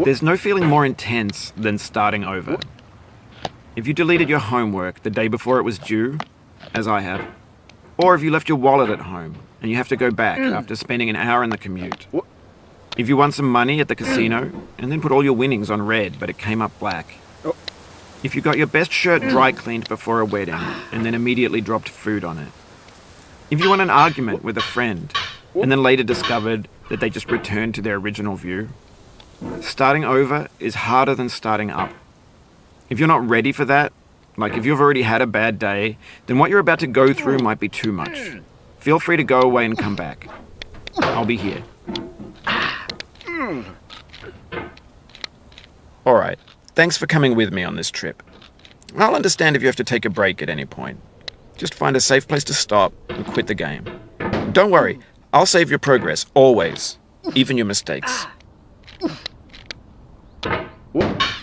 There's no feeling more intense than starting over. If you deleted your homework the day before it was due, as I have, or if you left your wallet at home and you have to go back after spending an hour in the commute. If you won some money at the casino and then put all your winnings on red but it came up black. If you got your best shirt dry cleaned before a wedding and then immediately dropped food on it. If you won an argument with a friend and then later discovered that they just returned to their original view. Starting over is harder than starting up. If you're not ready for that, like if you've already had a bad day, then what you're about to go through might be too much. Feel free to go away and come back. I'll be here. Alright, thanks for coming with me on this trip. I'll understand if you have to take a break at any point. Just find a safe place to stop and quit the game. Don't worry, I'll save your progress, always. Even your mistakes.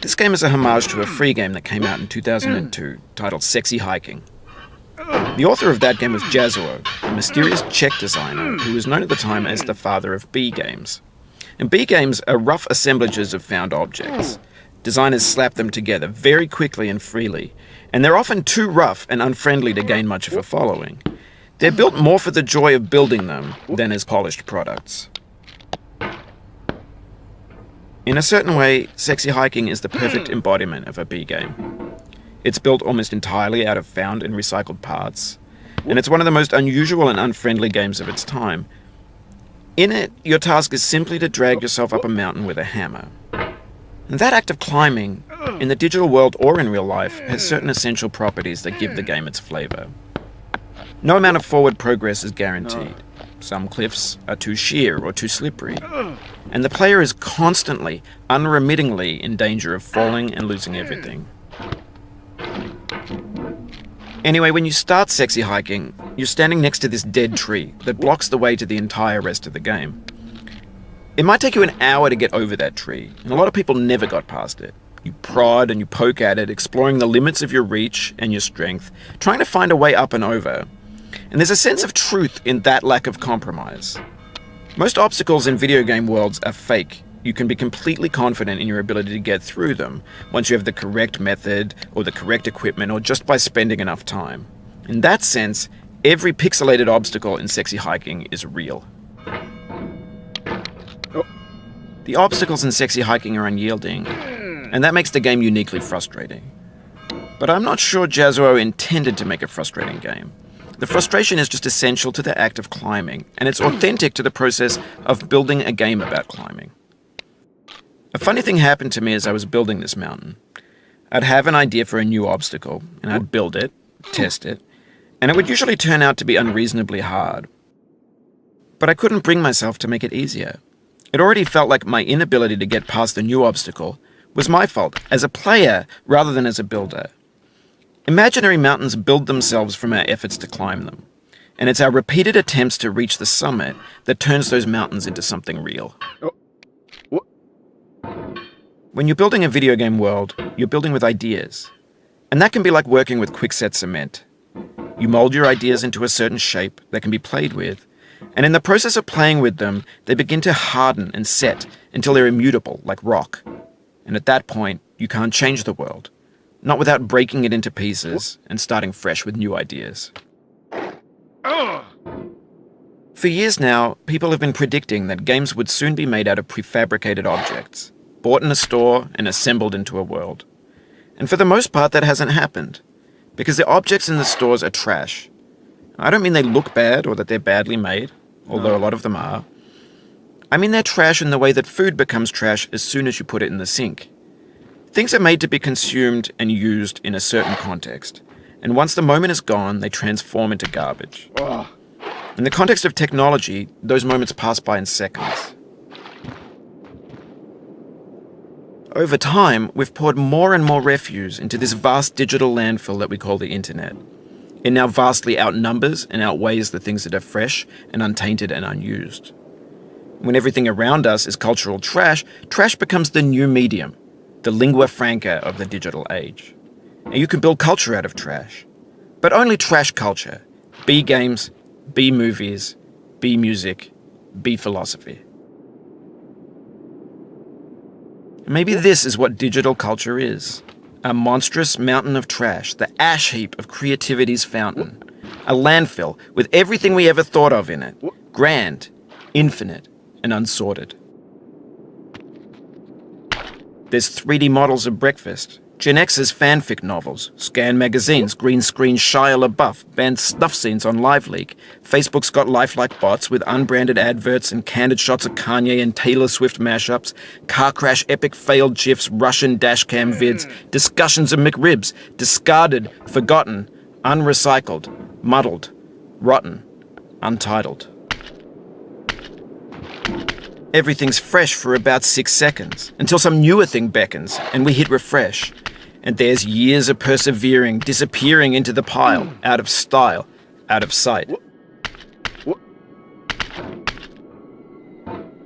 This game is a homage to a free game that came out in 2002, titled Sexy Hiking. The author of that game was Jazzuo, a mysterious Czech designer who was known at the time as the father of B games. And B games are rough assemblages of found objects. Designers slap them together very quickly and freely, and they're often too rough and unfriendly to gain much of a following. They're built more for the joy of building them than as polished products. In a certain way, Sexy Hiking is the perfect embodiment of a B game. It's built almost entirely out of found and recycled parts, and it's one of the most unusual and unfriendly games of its time. In it, your task is simply to drag yourself up a mountain with a hammer. And that act of climbing, in the digital world or in real life, has certain essential properties that give the game its flavor. No amount of forward progress is guaranteed. Some cliffs are too sheer or too slippery, and the player is constantly, unremittingly in danger of falling and losing everything. Anyway, when you start Sexy Hiking, you're standing next to this dead tree that blocks the way to the entire rest of the game. It might take you an hour to get over that tree, and a lot of people never got past it. You prod and you poke at it, exploring the limits of your reach and your strength, trying to find a way up and over. And there's a sense of truth in that lack of compromise. Most obstacles in video game worlds are fake. You can be completely confident in your ability to get through them once you have the correct method or the correct equipment or just by spending enough time. In that sense, every pixelated obstacle in Sexy Hiking is real. The obstacles in Sexy Hiking are unyielding, and that makes the game uniquely frustrating. But I'm not sure Jazzuo intended to make a frustrating game. The frustration is just essential to the act of climbing, and it's authentic to the process of building a game about climbing. A funny thing happened to me as I was building this mountain. I'd have an idea for a new obstacle, and I'd build it, test it, and it would usually turn out to be unreasonably hard. But I couldn't bring myself to make it easier. It already felt like my inability to get past the new obstacle was my fault as a player rather than as a builder. Imaginary mountains build themselves from our efforts to climb them, and it's our repeated attempts to reach the summit that turns those mountains into something real. When you're building a video game world, you're building with ideas, and that can be like working with quickset cement. You mold your ideas into a certain shape that can be played with, and in the process of playing with them, they begin to harden and set until they're immutable, like rock. And at that point, you can't change the world. Not without breaking it into pieces and starting fresh with new ideas. For years now, people have been predicting that games would soon be made out of prefabricated objects, bought in a store and assembled into a world. And for the most part, that hasn't happened, because the objects in the stores are trash. I don't mean they look bad or that they're badly made, although a lot of them are. I mean they're trash in the way that food becomes trash as soon as you put it in the sink. Things are made to be consumed and used in a certain context, and once the moment is gone, they transform into garbage. In the context of technology, those moments pass by in seconds. Over time, we've poured more and more refuse into this vast digital landfill that we call the internet. It now vastly outnumbers and outweighs the things that are fresh and untainted and unused. When everything around us is cultural trash, trash becomes the new medium, the lingua franca of the digital age. And you can build culture out of trash. But only trash culture. B games, B movies, B music, B philosophy. Maybe this is what digital culture is. A monstrous mountain of trash, the ash heap of creativity's fountain. A landfill with everything we ever thought of in it. Grand, infinite, and unsorted. There's 3D models of breakfast, Gen X's fanfic novels, Scan magazines, green screen Shia LaBeouf, banned snuff scenes on LiveLeak. Facebook's got lifelike bots with unbranded adverts and candid shots of Kanye and Taylor Swift mashups, car crash epic failed GIFs, Russian dashcam vids, discussions of McRibs, discarded, forgotten, unrecycled, muddled, rotten, untitled. Everything's fresh for about 6 seconds, until some newer thing beckons, and we hit refresh. And there's years of persevering, disappearing into the pile, out of style, out of sight.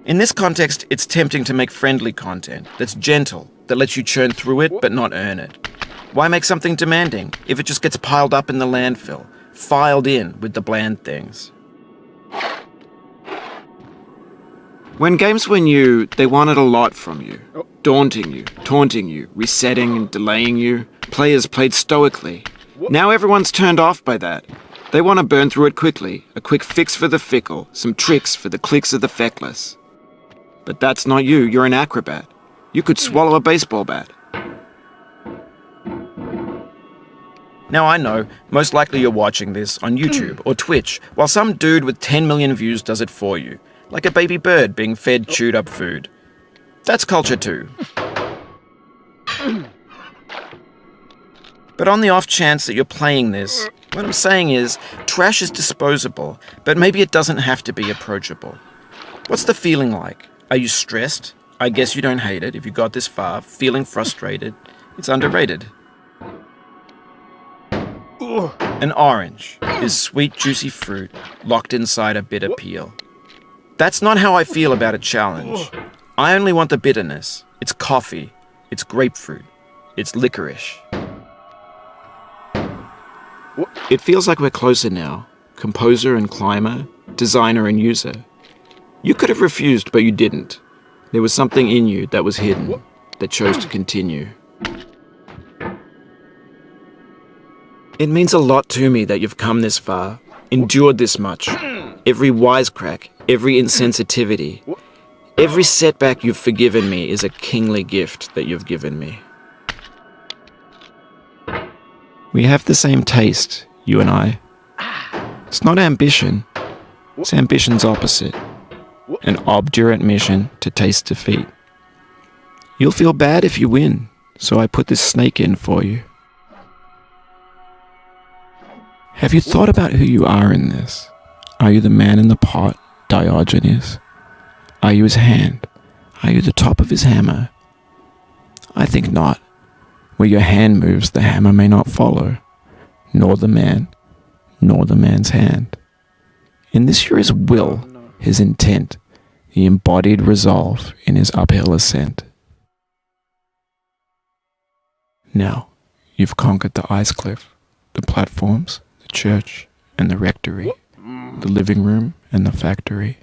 In this context, it's tempting to make friendly content that's gentle, that lets you churn through it but not earn it. Why make something demanding if it just gets piled up in the landfill, filed in with the bland things? When games were new, they wanted a lot from you. Daunting you, taunting you, resetting and delaying you. Players played stoically. Now everyone's turned off by that. They want to burn through it quickly, a quick fix for the fickle, some tricks for the clicks of the feckless. But that's not you, you're an acrobat. You could swallow a baseball bat. Now I know, most likely you're watching this on YouTube or Twitch, while some dude with 10 million views does it for you. Like a baby bird being fed chewed up food. That's culture too. But on the off chance that you're playing this, what I'm saying is, trash is disposable, but maybe it doesn't have to be approachable. What's the feeling like? Are you stressed? I guess you don't hate it if you got this far. Feeling frustrated? It's underrated. An orange is sweet, juicy fruit locked inside a bitter peel. That's not how I feel about a challenge. I only want the bitterness. It's coffee. It's grapefruit. It's licorice. It feels like we're closer now. Composer and climber, designer and user. You could have refused, but you didn't. There was something in you that was hidden, that chose to continue. It means a lot to me that you've come this far, endured this much. Every wisecrack, every insensitivity, every setback you've forgiven me is a kingly gift that you've given me. We have the same taste, you and I. It's not ambition. It's ambition's opposite. An obdurate mission to taste defeat. You'll feel bad if you win, so I put this snake in for you. Have you thought about who you are in this? Are you the man in the pot, Diogenes? Are you his hand? Are you the top of his hammer? I think not. Where your hand moves, the hammer may not follow, nor the man, nor the man's hand. In this you're his will, his intent, the embodied resolve in his uphill ascent. Now, you've conquered the ice cliff, the platforms, the church, and the rectory. The living room and the factory,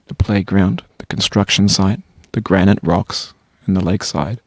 the playground, the construction site, the granite rocks and the lakeside.